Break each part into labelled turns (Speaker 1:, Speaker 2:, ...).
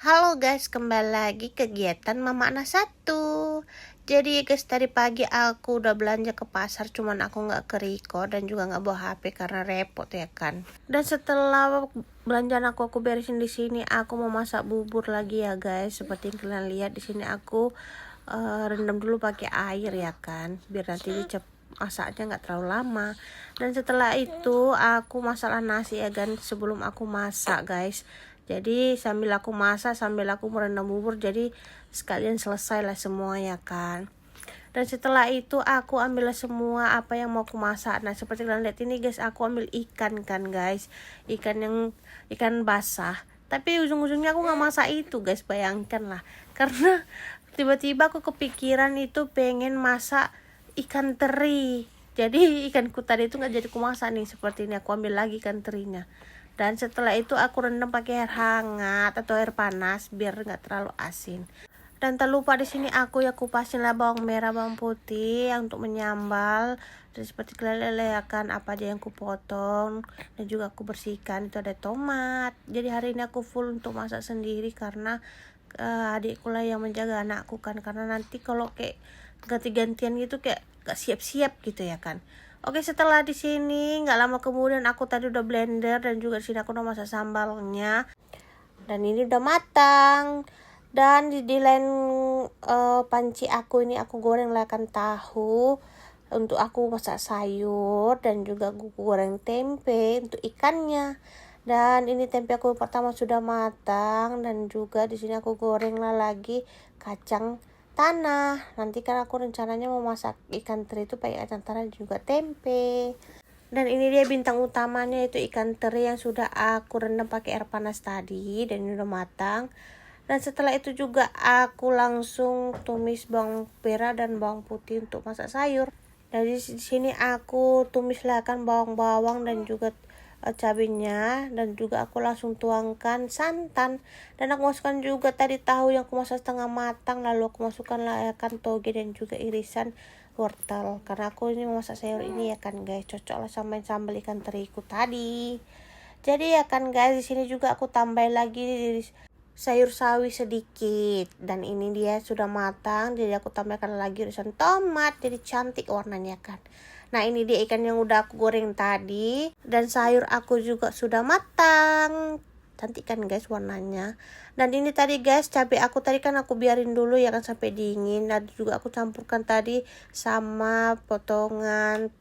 Speaker 1: Halo guys, kembali lagi kegiatan Mama Anak Satu. Jadi guys, tadi pagi aku udah belanja ke pasar, cuman aku nggak ke Riko dan juga nggak bawa HP karena repot ya kan. Dan setelah belanjaan aku beresin di sini, aku mau masak bubur lagi ya guys. Seperti yang kalian lihat di sini aku rendam dulu pakai air ya kan, biar nanti masaknya nggak terlalu lama. Dan setelah itu aku masalah nasi ya kan, sebelum aku masak guys. Jadi sambil aku masak, sambil aku merendam bubur, jadi sekalian selesai lah semua ya kan. Dan setelah itu aku ambil semua apa yang mau aku masak. Nah seperti kalian lihat ini guys, aku ambil ikan kan guys, ikan basah. Tapi ujung-ujungnya aku nggak masak itu guys, bayangkan lah. Karena tiba-tiba aku kepikiran itu pengen masak ikan teri. Jadi ikanku tadi itu nggak jadi aku masak nih, seperti ini aku ambil lagi ikan terinya. Dan setelah itu aku rendam pakai air hangat atau air panas biar nggak terlalu asin. Dan tak lupa di sini aku ya kupasin lah bawang merah, bawang putih yang untuk menyambal. Dan seperti kalian lihat kan apa aja yang kupotong dan juga aku bersihkan. Itu ada tomat. Jadi hari ini aku full untuk masak sendiri karena adikku lah yang menjaga anakku kan. Karena nanti kalau kayak ganti-gantian gitu kayak gak siap-siap gitu ya kan. Oke, setelah di sini nggak lama kemudian aku tadi udah blender dan juga di sini aku udah masak sambalnya. Dan ini udah matang. Dan di lain panci aku ini aku goreng lakan tahu untuk aku masak sayur, dan juga aku goreng tempe untuk ikannya. Dan ini tempe aku pertama sudah matang, dan juga di sini aku goreng lagi kacang tanah. Nanti kan aku rencananya mau masak ikan teri itu pakai kacang tanah dan juga tempe. Dan ini dia bintang utamanya, itu ikan teri yang sudah aku rendam pakai air panas tadi dan ini udah matang. Dan setelah itu juga aku langsung tumis bawang merah dan bawang putih untuk masak sayur. Dari sini aku tumis kan bawang-bawang dan juga cabenya, dan juga aku langsung tuangkan santan, dan aku masukkan juga tadi tahu yang aku masak setengah matang, lalu aku masukkan kan toge dan juga irisan wortel karena aku ini masak sayur ini ya kan guys, cocok lah sama sambal ikan teriku tadi. Jadi ya kan guys, di sini juga aku tambahin lagi sayur sawi sedikit, dan ini dia sudah matang, jadi aku tambahkan lagi irisan tomat, jadi cantik warnanya kan. Nah ini dia ikan yang udah aku goreng tadi, dan sayur aku juga sudah matang, cantik kan guys warnanya. Dan ini tadi guys, cabai aku tadi kan aku biarin dulu ya kan sampai dingin, dan juga aku campurkan tadi sama potongan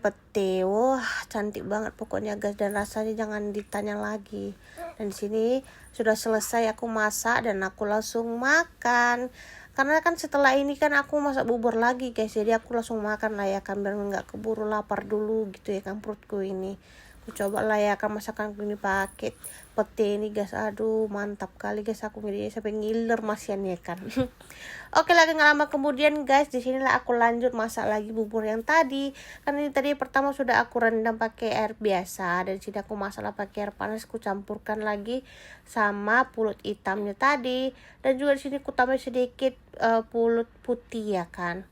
Speaker 1: pete. Wah cantik banget pokoknya guys, dan rasanya jangan ditanya lagi. Dan di sini sudah selesai aku masak dan aku langsung makan, karena kan setelah ini kan aku masak bubur lagi guys, jadi aku langsung makan lah ya kan, biar nggak keburu lapar dulu gitu ya kan perutku ini. Aku coba lah ya kan masakan ini pakai pete ini guys, aduh mantap kali guys, aku milihnya sampai ngiler masian ya kan. Oke, lagi nggak lama kemudian guys, di sinilah aku lanjut masak lagi bubur yang tadi. Kan ini tadi pertama sudah aku rendam pakai air biasa, dan sini aku masak pakai air panas, aku campurkan lagi sama pulut hitamnya tadi, dan juga di sini aku tambah sedikit pulut putih ya kan.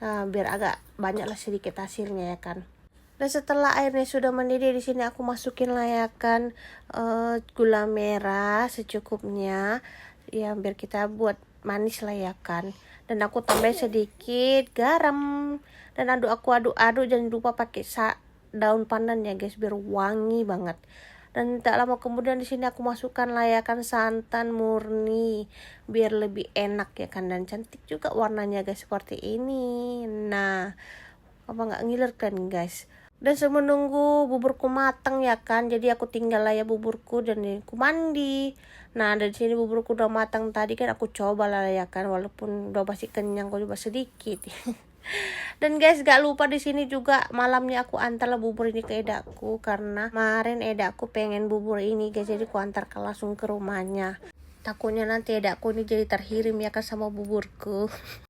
Speaker 1: Nah, biar agak banyak lah sedikit hasilnya ya kan. Dan setelah airnya sudah mendidih, di sini aku masukin layakan gula merah secukupnya ya, biar kita buat manis lah ya kan. Dan aku tambah sedikit garam, dan aku aduk-aduk, jangan lupa pakai daun pandan ya guys biar wangi banget. Dan tak lama kemudian di sini aku masukkan layakan santan murni biar lebih enak ya kan, dan cantik juga warnanya guys seperti ini. Nah, apa nggak ngiler kan guys. Dan menunggu buburku matang ya kan, jadi aku tinggal lah ya buburku, dan aku mandi. Nah dari sini buburku udah matang tadi kan, aku coba lah ya kan, walaupun udah masih kenyang aku coba sedikit. Dan guys gak lupa di sini juga malamnya aku antar lah bubur ini ke edaku, karena kemarin edaku pengen bubur ini guys, jadi aku antar langsung ke rumahnya. Takutnya nanti edaku ini jadi terhirim ya kan sama buburku.